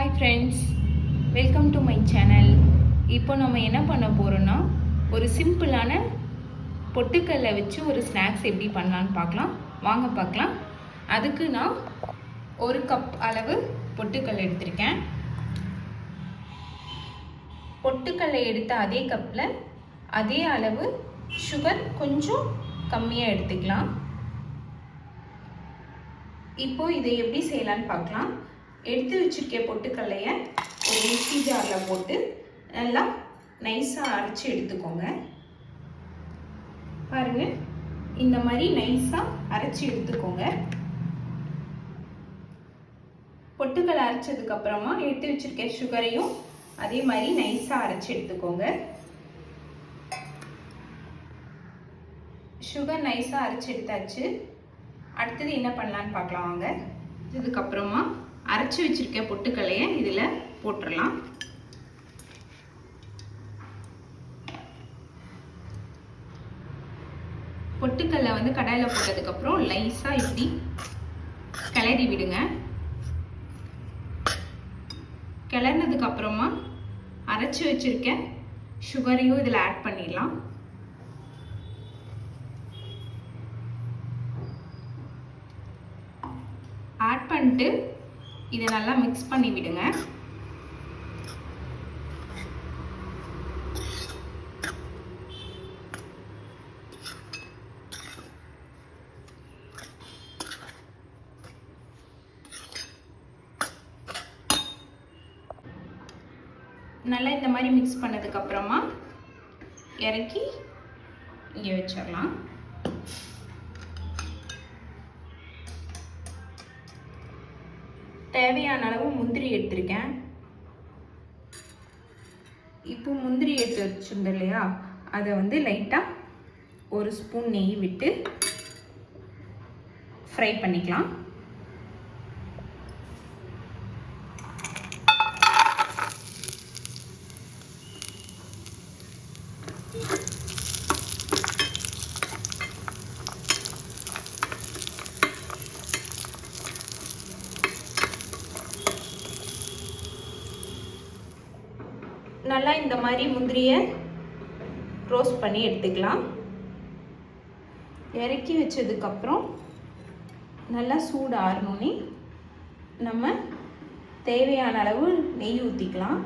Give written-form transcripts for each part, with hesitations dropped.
Hi friends, welcome to my channel. இப்போ நம்ம என்ன பண்ண போகிறோன்னா, ஒரு சிம்பிளான பொட்டுக்கல்லை வச்சு ஒரு ஸ்நாக்ஸ் எப்படி பண்ணலான்னு பார்க்கலாம். வாங்க பார்க்கலாம். அதுக்கு நான் 1 கப் அளவு பொட்டுக்கல்லை எடுத்திருக்கேன். பொட்டுக்கல்லை எடுத்த அதே கப்பில் அதே அளவு சுகர் கொஞ்சம் கம்மியாக எடுத்துக்கலாம். இப்போது இதை எப்படி செய்யலான்னு பார்க்கலாம். எடுத்து வச்சுருக்க பொட்டுக்கல்லையை ஒரு மிக்ஸி ஜாரில் போட்டு நல்லா நைஸாக அரைச்சி எடுத்துக்கோங்க. பாருங்கள், இந்த மாதிரி நைஸாக அரைச்சி எடுத்துக்கோங்க. பொட்டுக்கல்லை அரைச்சதுக்கப்புறமா எடுத்து வச்சுருக்க சுகரையும் அதே மாதிரி நைஸாக அரைச்சி எடுத்துக்கோங்க. சுகர் நைஸாக அரைச்சி எடுத்தாச்சு. அடுத்தது என்ன பண்ணலான்னு பார்க்கலாம் வாங்க. இதுக்கப்புறமா அரைச்சி வச்சிருக்க பொட்டுக்கல்லையை இதில் போட்டுடலாம். பொட்டுக்கல்லை வந்து கடாயில் போட்டதுக்கப்புறம் லைஸாக இப்படி கிளறி விடுங்க. கிளறினதுக்கப்புறமா அரைச்சி வச்சிருக்க சுகரையும் இதில் ஆட் பண்ணிடலாம். ஆட் பண்ணிட்டு இதை நல்லா மிக்ஸ் பண்ணி விடுங்க. நல்லா இந்த மாதிரி மிக்ஸ் பண்ணதுக்கு அப்புறமா இறக்கி இங்கே வச்சிடலாம். தேவையான அளவு முந்திரி எடுத்திருக்கேன். இப்போ முந்திரி எடுத்து வச்சுருந்தோம் இல்லையா, அதை வந்து லைட்டாக 1 ஸ்பூன் நெய் விட்டு ஃப்ரை பண்ணிக்கலாம். நல்லா இந்த மாதிரி முந்திரியை ரோஸ்ட் பண்ணி எடுத்துக்கலாம். இறக்கி வச்சதுக்கப்புறம் நல்லா சூடு ஆறணுன்னே நம்ம தேவையான அளவு நெய் ஊற்றிக்கலாம்.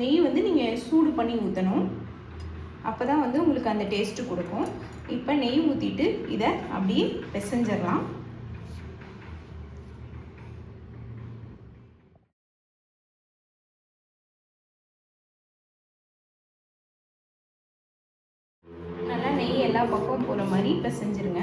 நெய் வந்து நீங்கள் சூடு பண்ணி ஊற்றணும், அப்போ தான் வந்து உங்களுக்கு அந்த டேஸ்ட்டு கொடுக்கும். இப்போ நெய் ஊற்றிட்டு இதை அப்படியே பிசைஞ்சிடலாம். நல்லா நெய் எல்லா பக்கம் போகிற மாதிரி பிசைஞ்சிருங்க.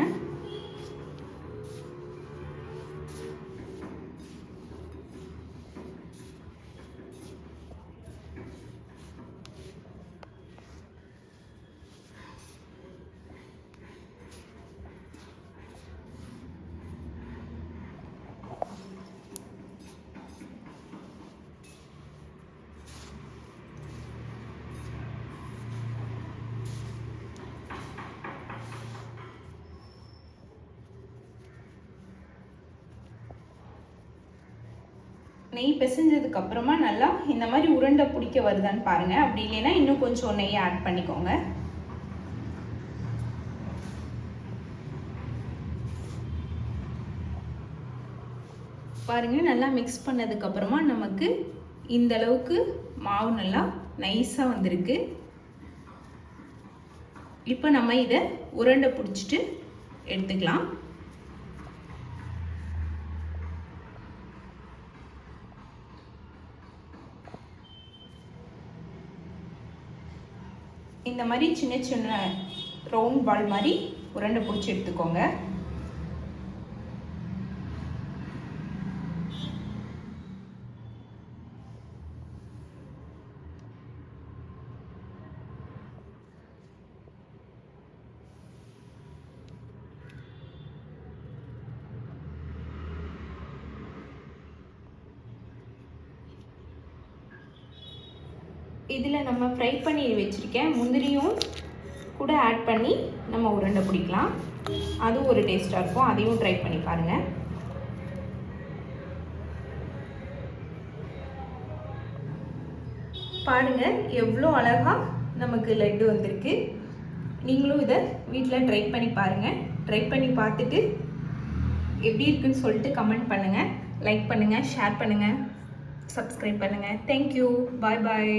நெய் பிசைஞ்சதுக்கு அப்புறமா நல்லா இந்த மாதிரி உருண்டை பிடிக்க வருதான்னு பாருங்க. அப்படி இல்லைன்னா இன்னும் கொஞ்சம் நெய் ஆட் பண்ணிக்கோங்க. பாருங்க, நல்லா மிக்ஸ் பண்ணதுக்கு அப்புறமா நமக்கு இந்த அளவுக்கு மாவு நல்லா நைஸா வந்திருக்கு. இப்போ நம்ம இதை உருண்டை பிடிச்சிட்டு எடுத்துக்கலாம். இந்த மாதிரி சின்ன சின்ன ரவுண்ட் பால் மாதிரி உருண்டை பிடிச்சி எடுத்துக்கோங்க. இதில் நம்ம ஃப்ரை பண்ணி வச்சுருக்கேன் முந்திரியும் கூட ஆட் பண்ணி நம்ம உருண்டை பிடிக்கலாம். அதுவும் ஒரு டேஸ்ட்டாக இருக்கும். அதையும் ட்ரை பண்ணி பாருங்கள். பாருங்கள் எவ்வளோ அழகாக நமக்கு லட்டு வந்திருக்கு. நீங்களும் இதை வீட்டில் ட்ரை பண்ணி பாருங்கள். ட்ரை பண்ணி பார்த்துட்டு எப்படி இருக்குன்னு சொல்லிட்டு கமெண்ட் பண்ணுங்கள், லைக் பண்ணுங்கள், ஷேர் பண்ணுங்கள், சப்ஸ்கிரைப் பண்ணுங்கள். தேங்க்யூ. பாய் பாய்.